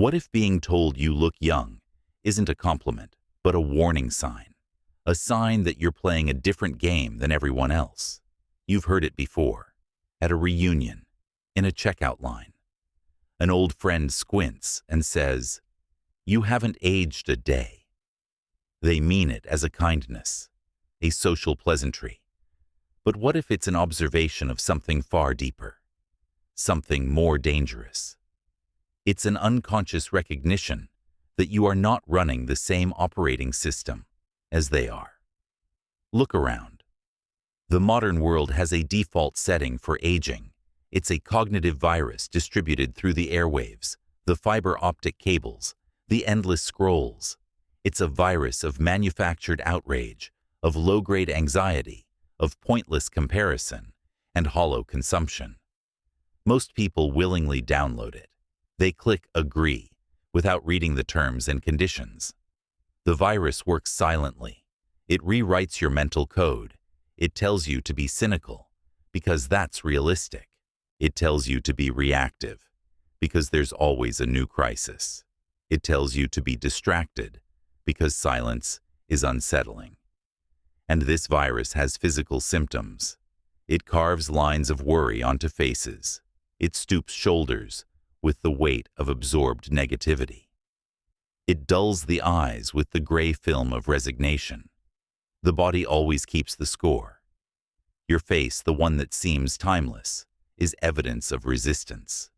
What if being told you look young isn't a compliment, but a warning sign? A sign that you're playing a different game than everyone else. You've heard it before. At a reunion, in a checkout line. An old friend squints and says, "You haven't aged a day." They mean it as a kindness, a social pleasantry. But what if it's an observation of something far deeper? Something more dangerous? It's an unconscious recognition that you are not running the same operating system as they are. Look around. The modern world has a default setting for aging. It's a cognitive virus distributed through the airwaves, the fiber optic cables, the endless scrolls. It's a virus of manufactured outrage, of low-grade anxiety, of pointless comparison, and hollow consumption. Most people willingly download it. They click agree without reading the terms and conditions. The virus works silently. It rewrites your mental code. It tells you to be cynical, because that's realistic. It tells you to be reactive, because there's always a new crisis. It tells you to be distracted, because silence is unsettling. And this virus has physical symptoms. It carves lines of worry onto faces. It stoops shoulders with the weight of absorbed negativity. It dulls the eyes with the gray film of resignation. The body always keeps the score. Your face, the one that seems timeless, is evidence of resistance.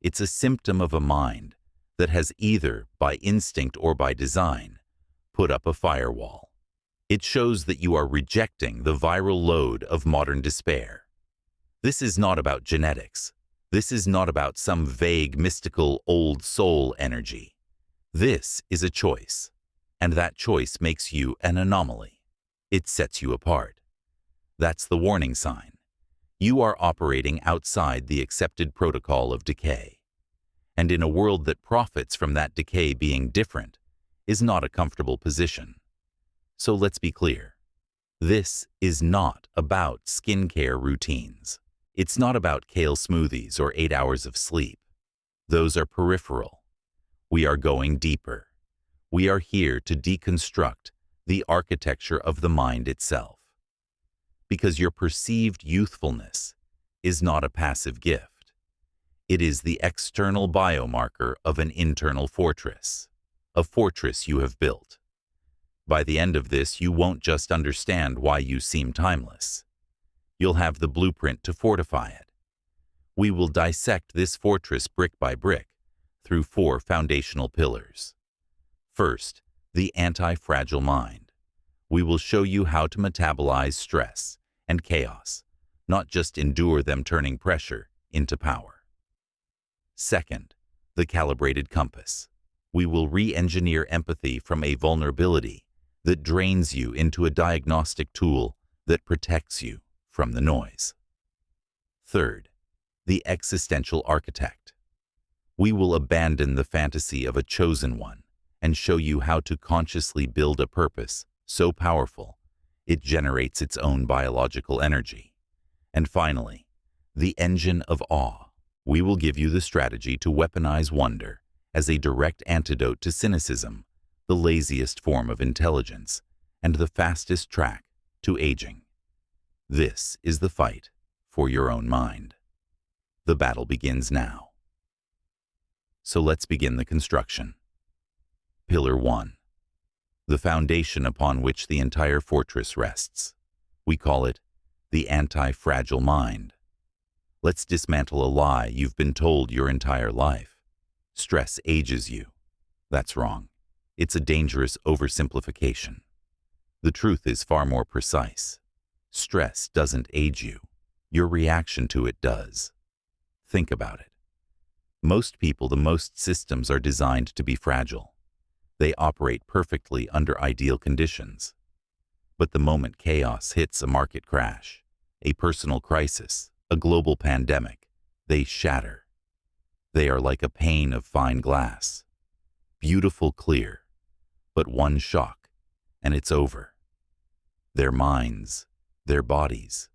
It's a symptom of a mind that has either, by instinct or by design, put up a firewall. It shows that you are rejecting the viral load of modern despair. This is not about genetics. This is not about some vague, mystical, old soul energy. This is a choice, and that choice makes you an anomaly. It sets you apart. That's the warning sign. You are operating outside the accepted protocol of decay. And in a world that profits from that decay being different, is not a comfortable position. So let's be clear. This is not about skincare routines. It's not about kale smoothies or 8 hours of sleep. Those are peripheral. We are going deeper. We are here to deconstruct the architecture of the mind itself. Because your perceived youthfulness is not a passive gift. It is the external biomarker of an internal fortress, a fortress you have built. By the end of this, you won't just understand why you seem timeless. You'll have the blueprint to fortify it. We will dissect this fortress brick by brick through 4 foundational pillars. First, the anti-fragile mind. We will show you how to metabolize stress and chaos, not just endure them, turning pressure into power. Second, the calibrated compass. We will re-engineer empathy from a vulnerability that drains you into a diagnostic tool that protects you from the noise. Third, the existential architect. We will abandon the fantasy of a chosen one and show you how to consciously build a purpose so powerful it generates its own biological energy. And finally, the engine of awe. We will give you the strategy to weaponize wonder as a direct antidote to cynicism, the laziest form of intelligence, and the fastest track to aging. This is the fight for your own mind. The battle begins now. So let's begin the construction. Pillar 1. The foundation upon which the entire fortress rests. We call it the anti-fragile mind. Let's dismantle a lie you've been told your entire life. Stress ages you. That's wrong. It's a dangerous oversimplification. The truth is far more precise. Stress doesn't age you. Your reaction to it does. Think about it. Most people, most systems are designed to be fragile. They operate perfectly under ideal conditions. But the moment chaos hits, a market crash, a personal crisis, a global pandemic, they shatter. They are like a pane of fine glass. Beautiful clear, but one shock, and it's over. Their minds, their bodies,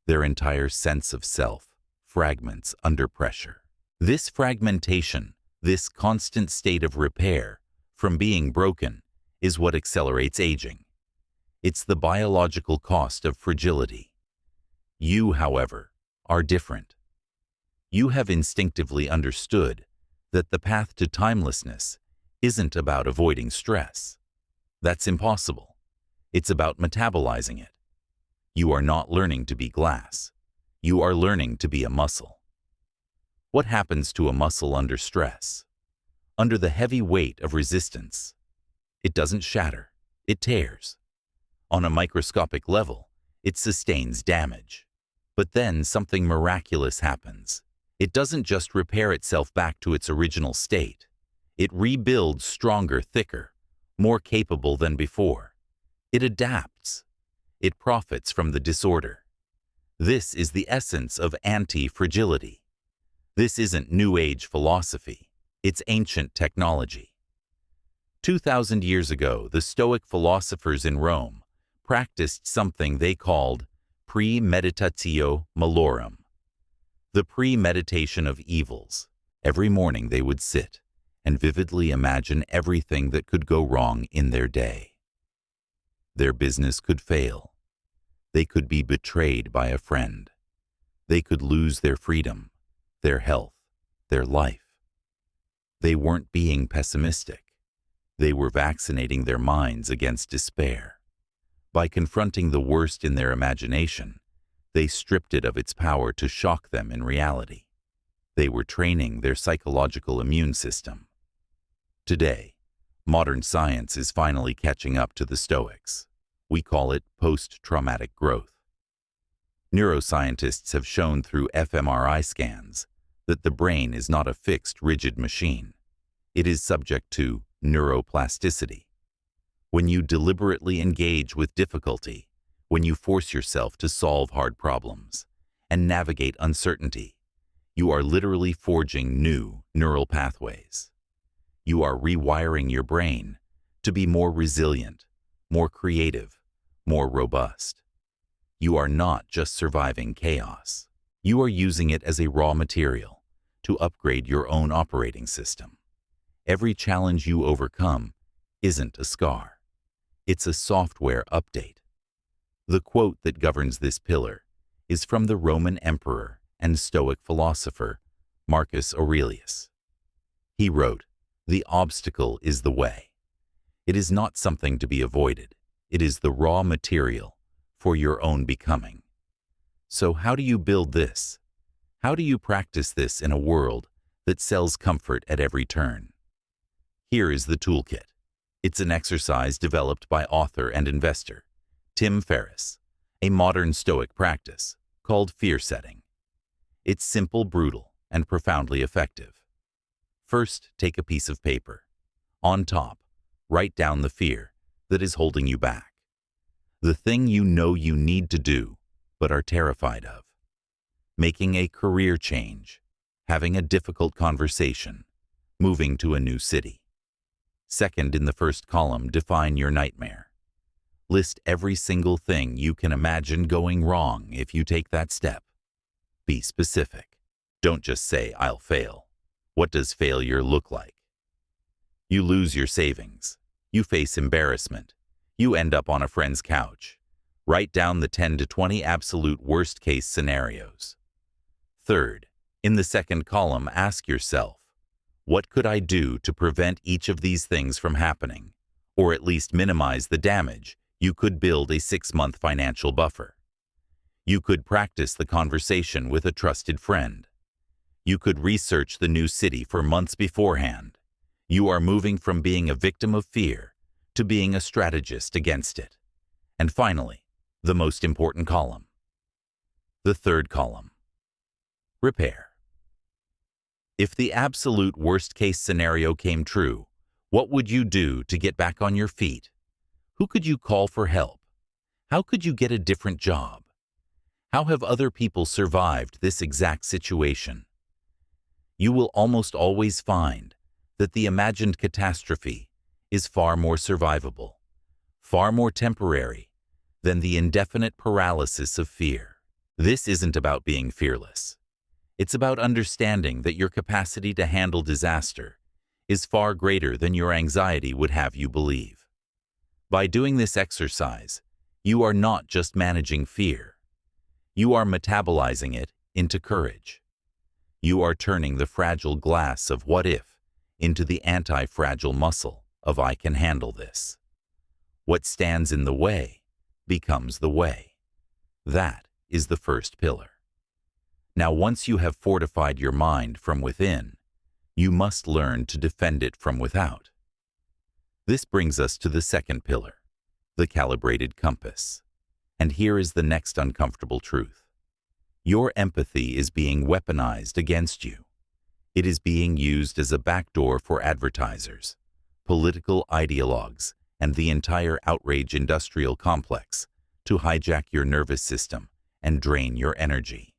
their entire sense of self fragments under pressure. This fragmentation, This constant state of repair, from being broken, is what accelerates aging. It's the biological cost of fragility. You, however, are different. You have instinctively understood that the path to timelessness isn't about avoiding stress. That's impossible. It's about metabolizing it. You are not learning to be glass. You are learning to be a muscle. What happens to a muscle under stress? Under the heavy weight of resistance? It doesn't shatter. It tears. On a microscopic level, it sustains damage. But then something miraculous happens. It doesn't just repair itself back to its original state. It rebuilds stronger, thicker, more capable than before. It adapts. It profits from the disorder. This is the essence of anti-fragility. This isn't New Age philosophy. It's ancient technology. 2,000 years ago, the Stoic philosophers in Rome practiced something they called premeditatio malorum, the premeditation of evils. Every morning they would sit and vividly imagine everything that could go wrong in their day. Their business could fail. They could be betrayed by a friend. They could lose their freedom, their health, their life. They weren't being pessimistic. They were vaccinating their minds against despair. By confronting the worst in their imagination, they stripped it of its power to shock them in reality. They were training their psychological immune system. Today, modern science is finally catching up to the Stoics. We call it post-traumatic growth. Neuroscientists have shown through fMRI scans that the brain is not a fixed, rigid machine. It is subject to neuroplasticity. When you deliberately engage with difficulty, when you force yourself to solve hard problems and navigate uncertainty, you are literally forging new neural pathways. You are rewiring your brain to be more resilient, more creative, more robust. You are not just surviving chaos. You are using it as a raw material to upgrade your own operating system. Every challenge you overcome isn't a scar. It's a software update. The quote that governs this pillar is from the Roman emperor and Stoic philosopher Marcus Aurelius. He wrote, "The obstacle is the way." It is not something to be avoided. It is the raw material for your own becoming. So how do you build this? How do you practice this in a world that sells comfort at every turn? Here is the toolkit. It's an exercise developed by author and investor Tim Ferriss, a modern Stoic practice called fear setting. It's simple, brutal, and profoundly effective. First, take a piece of paper. On top, write down the fear that is holding you back. The thing you know you need to do, but are terrified of. Making a career change, having a difficult conversation, moving to a new city. Second, in the first column, define your nightmare. List every single thing you can imagine going wrong if you take that step. Be specific. Don't just say, "I'll fail." What does failure look like? You lose your savings. You face embarrassment. You end up on a friend's couch. Write down the 10 to 20 absolute worst-case scenarios. Third, in the second column, ask yourself, what could I do to prevent each of these things from happening, or at least minimize the damage? You could build a 6-month financial buffer. You could practice the conversation with a trusted friend. You could research the new city for months beforehand. You are moving from being a victim of fear to being a strategist against it. And finally, the most important column. The third column. Repair. If the absolute worst-case scenario came true, what would you do to get back on your feet? Who could you call for help? How could you get a different job? How have other people survived this exact situation? You will almost always find that the imagined catastrophe is far more survivable, far more temporary than the indefinite paralysis of fear. This isn't about being fearless. It's about understanding that your capacity to handle disaster is far greater than your anxiety would have you believe. By doing this exercise, you are not just managing fear. You are metabolizing it into courage. You are turning the fragile glass of what if into the anti-fragile muscle of I can handle this. What stands in the way becomes the way. That is the first pillar. Now, once you have fortified your mind from within, you must learn to defend it from without. This brings us to the second pillar, the calibrated compass. And here is the next uncomfortable truth. Your empathy is being weaponized against you. It is being used as a backdoor for advertisers, political ideologues, and the entire outrage industrial complex to hijack your nervous system and drain your energy.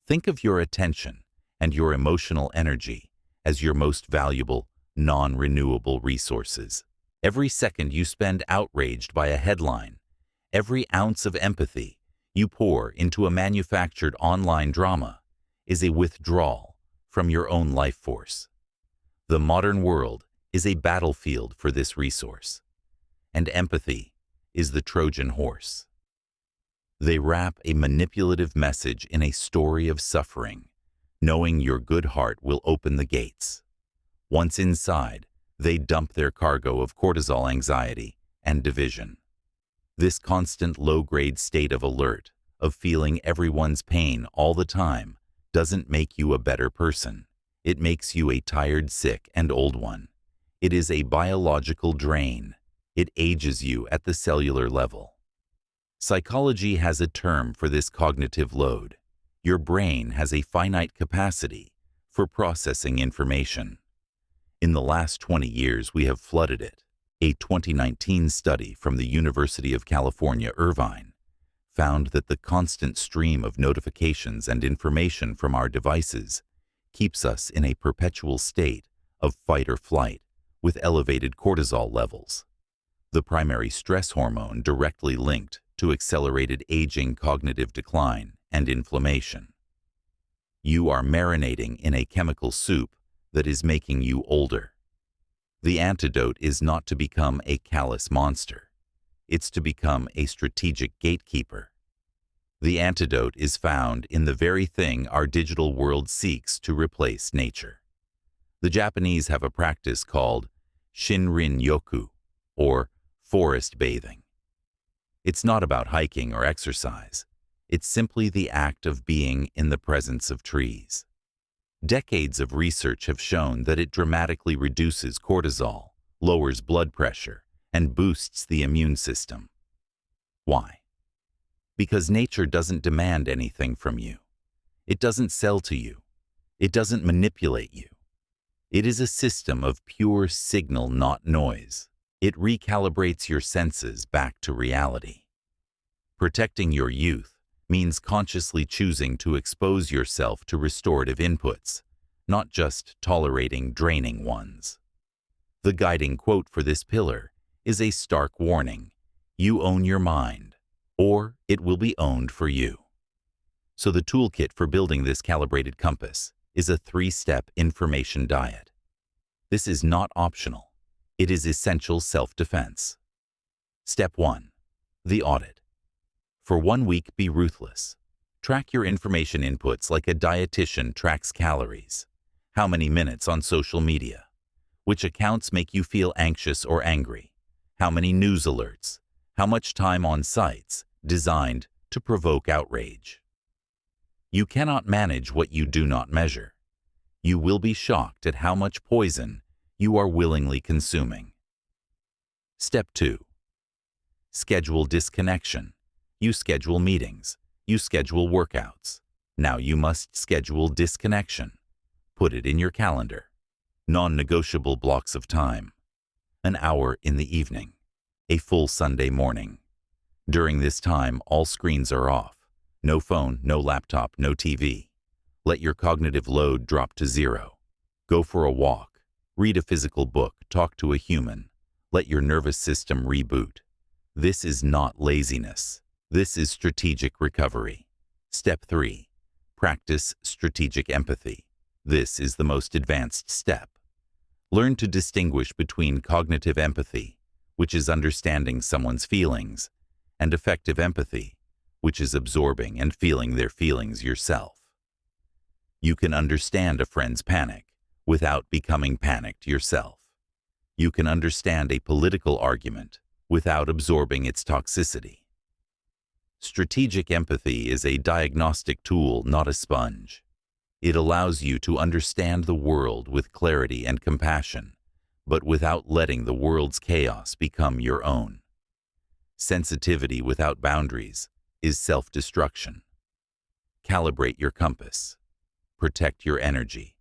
Think of your attention and your emotional energy as your most valuable, non-renewable resources. Every second you spend outraged by a headline, every ounce of empathy you pour into a manufactured online drama is a withdrawal from your own life force. The modern world is a battlefield for this resource, and empathy is the Trojan horse. They wrap a manipulative message in a story of suffering, knowing your good heart will open the gates. Once inside, they dump their cargo of cortisol, anxiety, and division. This constant low-grade state of alert, of feeling everyone's pain all the time, doesn't make you a better person. It makes you a tired, sick, and old one. It is a biological drain. It ages you at the cellular level. Psychology has a term for this cognitive load. Your brain has a finite capacity for processing information. In the last 20 years, we have flooded it. A 2019 study from the University of California, Irvine, found that the constant stream of notifications and information from our devices keeps us in a perpetual state of fight or flight with elevated cortisol levels, the primary stress hormone directly linked to accelerated aging, cognitive decline, and inflammation. You are marinating in a chemical soup that is making you older. The antidote is not to become a callous monster. It's to become a strategic gatekeeper. The antidote is found in the very thing our digital world seeks to replace: nature. The Japanese have a practice called Shinrin-yoku, or forest bathing. It's not about hiking or exercise. It's simply the act of being in the presence of trees. Decades of research have shown that it dramatically reduces cortisol, lowers blood pressure, and boosts the immune system. Why? Because nature doesn't demand anything from you. It doesn't sell to you. It doesn't manipulate you. It is a system of pure signal, not noise. It recalibrates your senses back to reality. Protecting your youth means consciously choosing to expose yourself to restorative inputs, not just tolerating draining ones. The guiding quote for this pillar is a stark warning: you own your mind, or it will be owned for you. So the toolkit for building this calibrated compass is a 3-step information diet. This is not optional. It is essential self-defense. Step 1. The audit. For 1 week, be ruthless. Track your information inputs like a dietitian tracks calories. How many minutes on social media? Which accounts make you feel anxious or angry? How many news alerts? How much time on sites designed to provoke outrage? You cannot manage what you do not measure. You will be shocked at how much poison you are willingly consuming. Step 2. Schedule disconnection. You schedule meetings. You schedule workouts. Now you must schedule disconnection. Put it in your calendar. Non-negotiable blocks of time. An hour in the evening. A full Sunday morning. During this time, all screens are off. No phone, no laptop, no TV. Let your cognitive load drop to 0. Go for a walk. Read a physical book. Talk to a human. Let your nervous system reboot. This is not laziness. This is strategic recovery. Step 3. Practice strategic empathy. This is the most advanced step. Learn to distinguish between cognitive empathy, which is understanding someone's feelings, and affective empathy, which is absorbing and feeling their feelings yourself. You can understand a friend's panic without becoming panicked yourself. You can understand a political argument without absorbing its toxicity. Strategic empathy is a diagnostic tool, not a sponge. It allows you to understand the world with clarity and compassion, but without letting the world's chaos become your own. Sensitivity without boundaries is self-destruction. Calibrate your compass. Protect your energy.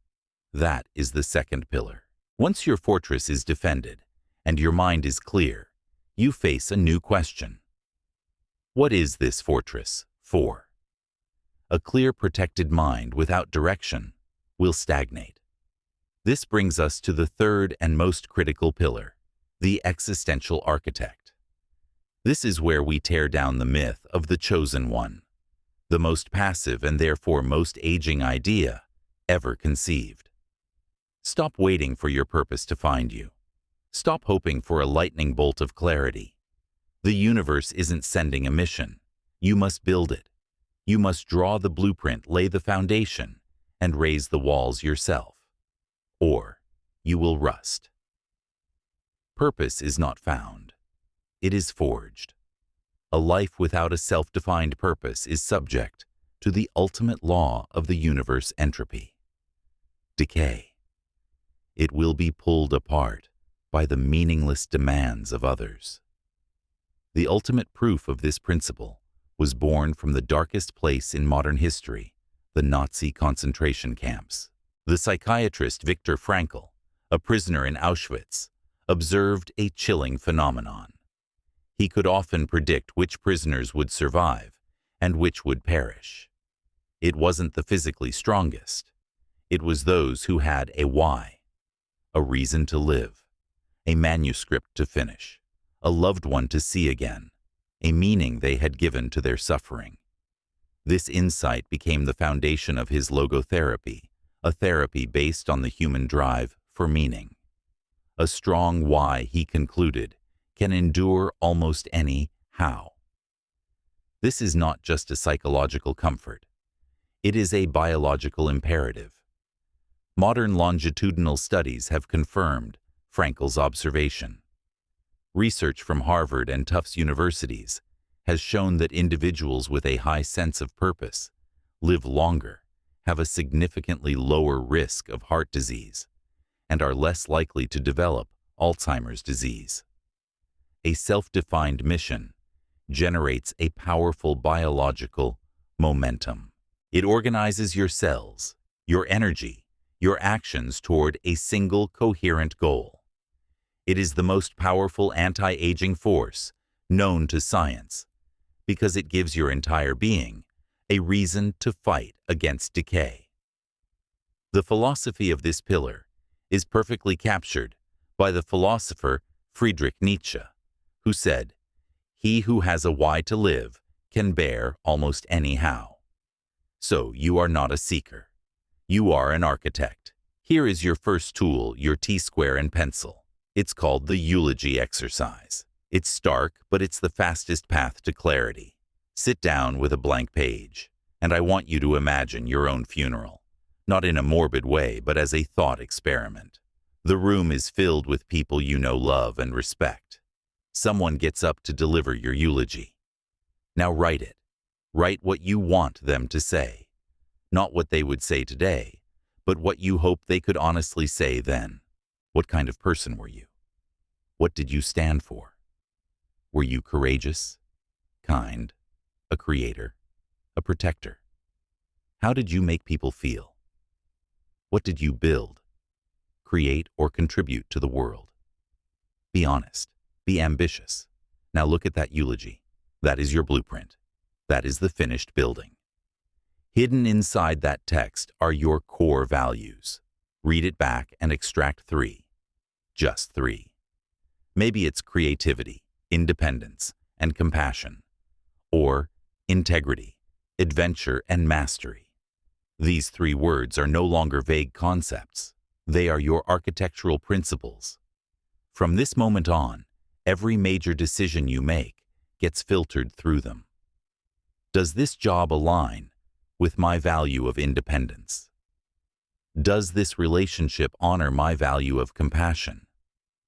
That is the second pillar. Once your fortress is defended and your mind is clear, you face a new question. What is this fortress for? A clear, protected mind without direction will stagnate. This brings us to the third and most critical pillar, the existential architect. This is where we tear down the myth of the chosen one, the most passive and therefore most aging idea ever conceived. Stop waiting for your purpose to find you. Stop hoping for a lightning bolt of clarity. The universe isn't sending a mission. You must build it. You must draw the blueprint, lay the foundation, and raise the walls yourself. Or you will rust. Purpose is not found. It is forged. A life without a self-defined purpose is subject to the ultimate law of the universe entropy. Decay. It will be pulled apart by the meaningless demands of others. The ultimate proof of this principle was born from the darkest place in modern history, the Nazi concentration camps. The psychiatrist Viktor Frankl, a prisoner in Auschwitz, observed a chilling phenomenon. He could often predict which prisoners would survive and which would perish. It wasn't the physically strongest. It was those who had a why, a reason to live, a manuscript to finish, a loved one to see again, a meaning they had given to their suffering. This insight became the foundation of his logotherapy, a therapy based on the human drive for meaning. A strong why, he concluded, can endure almost any how. This is not just a psychological comfort. It is a biological imperative. Modern longitudinal studies have confirmed Frankl's observation. Research from Harvard and Tufts universities has shown that individuals with a high sense of purpose live longer, have a significantly lower risk of heart disease, and are less likely to develop Alzheimer's disease. A self-defined mission generates a powerful biological momentum. It organizes your cells, your energy, your actions toward a single coherent goal. It is the most powerful anti-aging force known to science because it gives your entire being a reason to fight against decay. The philosophy of this pillar is perfectly captured by the philosopher Friedrich Nietzsche, who said, "He who has a why to live can bear almost any how." So you are not a seeker. You are an architect. Here is your first tool, your T-square and pencil. It's called the eulogy exercise. It's stark, but it's the fastest path to clarity. Sit down with a blank page, and I want you to imagine your own funeral, not in a morbid way, but as a thought experiment. The room is filled with people you know, love, and respect. Someone gets up to deliver your eulogy. Now write it. Write what you want them to say. Not what they would say today, but what you hope they could honestly say then. What kind of person were you? What did you stand for? Were you courageous, kind, a creator, a protector? How did you make people feel? What did you build, create, or contribute to the world? Be honest. Be ambitious. Now look at that eulogy. That is your blueprint. That is the finished building. Hidden inside that text are your core values. Read it back and extract 3. Just 3. Maybe it's creativity, independence, and compassion. Or integrity, adventure, and mastery. These three words are no longer vague concepts. They are your architectural principles. From this moment on, every major decision you make gets filtered through them. Does this job align with my value of independence? Does this relationship honor my value of compassion?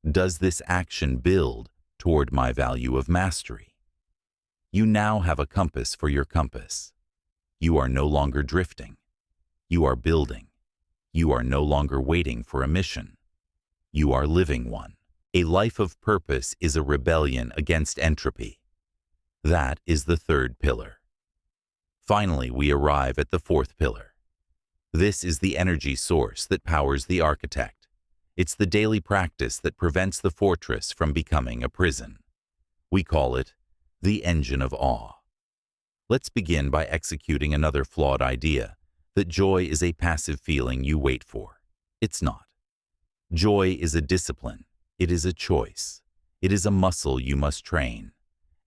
Does this action build toward my value of mastery? You now have a compass for your compass. You are no longer drifting. You are building. You are no longer waiting for a mission. You are living one. A life of purpose is a rebellion against entropy. That is the third pillar. Finally, we arrive at the fourth pillar. This is the energy source that powers the architect. It's the daily practice that prevents the fortress from becoming a prison. We call it the engine of awe. Let's begin by executing another flawed idea, that joy is a passive feeling you wait for. It's not. Joy is a discipline. It is a choice. It is a muscle you must train.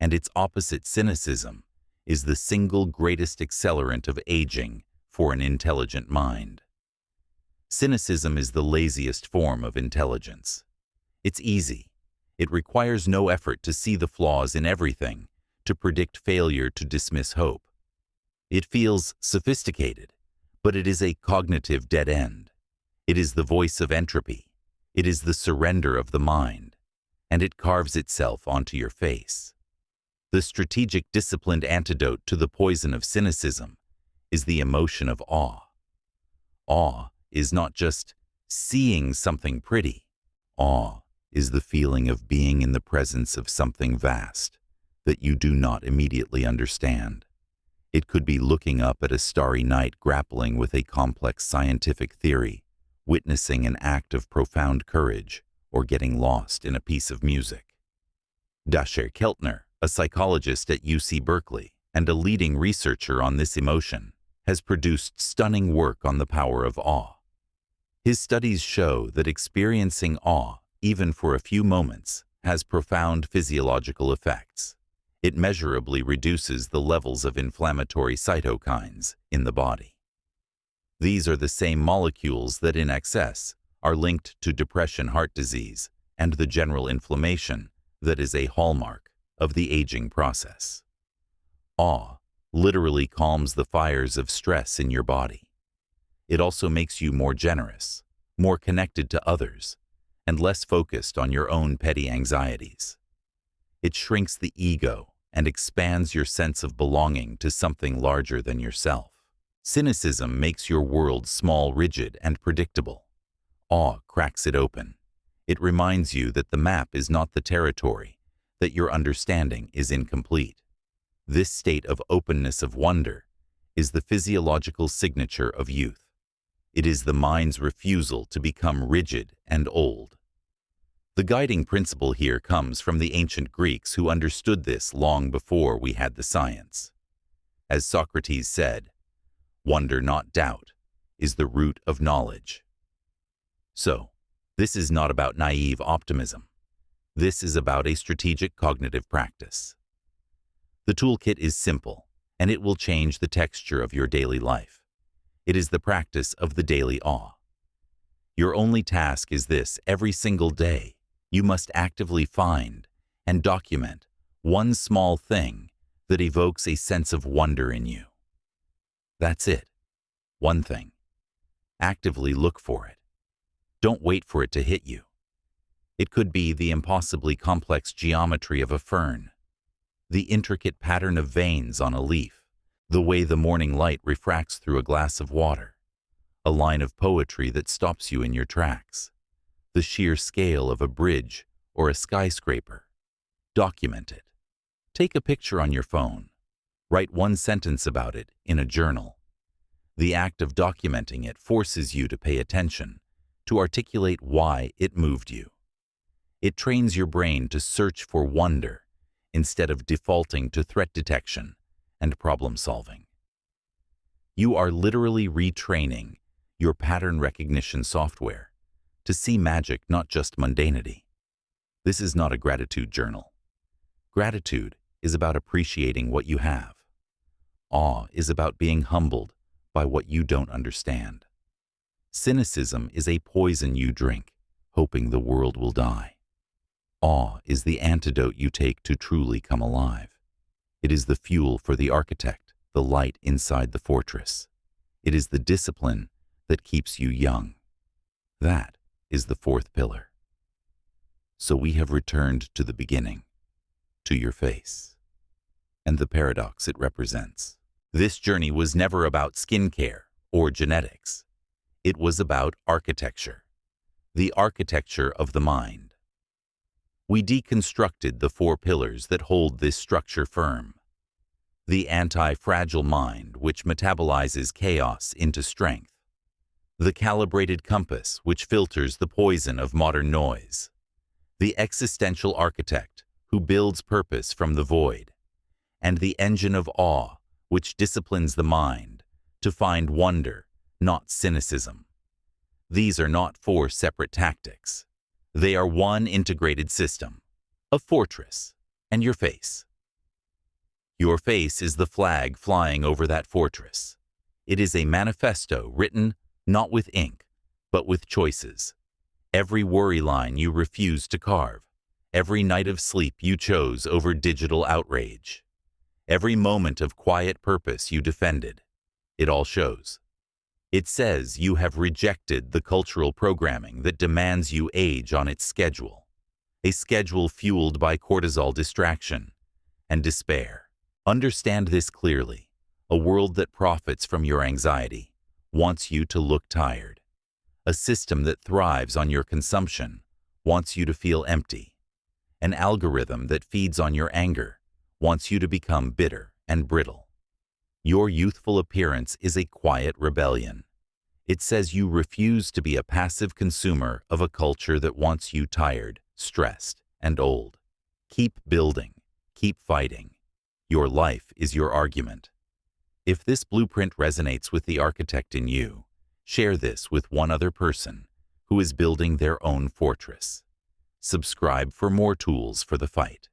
And its opposite, cynicism, is the single greatest accelerant of aging for an intelligent mind. Cynicism is the laziest form of intelligence. It's easy. It requires no effort to see the flaws in everything, to predict failure, to dismiss hope. It feels sophisticated, but it is a cognitive dead end. It is the voice of entropy. It is the surrender of the mind, and it carves itself onto your face. The strategic, disciplined antidote to the poison of cynicism is the emotion of awe. Awe is not just seeing something pretty. Awe is the feeling of being in the presence of something vast that you do not immediately understand. It could be looking up at a starry night, grappling with a complex scientific theory, witnessing an act of profound courage, or getting lost in a piece of music. Dasher Keltner, a psychologist at UC Berkeley and a leading researcher on this emotion, has produced stunning work on the power of awe. His studies show that experiencing awe, even for a few moments, has profound physiological effects. It measurably reduces the levels of inflammatory cytokines in the body. These are the same molecules that in excess are linked to depression, heart disease, and the general inflammation that is a hallmark of the aging process. Awe literally calms the fires of stress in your body. It also makes you more generous, more connected to others, and less focused on your own petty anxieties. It shrinks the ego and expands your sense of belonging to something larger than yourself. Cynicism makes your world small, rigid, and predictable. Awe cracks it open. It reminds you that the map is not the territory, that your understanding is incomplete. This state of openness, of wonder, is the physiological signature of youth. It is the mind's refusal to become rigid and old. The guiding principle here comes from the ancient Greeks, who understood this long before we had the science. As Socrates said, "Wonder, not doubt, is the root of knowledge." So, this is not about naive optimism. This is about a strategic cognitive practice. The toolkit is simple, and it will change the texture of your daily life. It is the practice of the daily awe. Your only task is this: every single day, you must actively find and document one small thing that evokes a sense of wonder in you. That's it. One thing. Actively look for it. Don't wait for it to hit you. It could be the impossibly complex geometry of a fern, the intricate pattern of veins on a leaf, the way the morning light refracts through a glass of water, a line of poetry that stops you in your tracks, the sheer scale of a bridge or a skyscraper. Document it. Take a picture on your phone. Write one sentence about it in a journal. The act of documenting it forces you to pay attention, to articulate why it moved you. It trains your brain to search for wonder instead of defaulting to threat detection and problem solving. You are literally retraining your pattern recognition software to see magic, not just mundanity. This is not a gratitude journal. Gratitude is about appreciating what you have. Awe is about being humbled by what you don't understand. Cynicism is a poison you drink, hoping the world will die. Awe is the antidote you take to truly come alive. It is the fuel for the architect, the light inside the fortress. It is the discipline that keeps you young. That is the fourth pillar. So we have returned to the beginning, to your face, and the paradox it represents. This journey was never about skincare or genetics. It was about architecture, the architecture of the mind. We deconstructed the four pillars that hold this structure firm. The anti-fragile mind, which metabolizes chaos into strength. The calibrated compass, which filters the poison of modern noise. The existential architect, who builds purpose from the void. And the engine of awe, which disciplines the mind to find wonder, not cynicism. These are not four separate tactics. They are one integrated system, a fortress, and your face. Your face is the flag flying over that fortress. It is a manifesto written not with ink, but with choices. Every worry line you refuse to carve, every night of sleep you chose over digital outrage, every moment of quiet purpose you defended, it all shows. It says you have rejected the cultural programming that demands you age on its schedule, a schedule fueled by cortisol distraction and despair. Understand this clearly. A world that profits from your anxiety wants you to look tired. A system that thrives on your consumption wants you to feel empty. An algorithm that feeds on your anger wants you to become bitter and brittle. Your youthful appearance is a quiet rebellion. It says you refuse to be a passive consumer of a culture that wants you tired, stressed, and old. Keep building. Keep fighting. Your life is your argument. If this blueprint resonates with the architect in you, share this with one other person who is building their own fortress. Subscribe for more tools for the fight.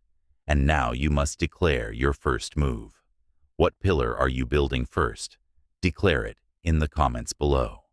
And now you must declare your first move. What pillar are you building first? Declare it in the comments below.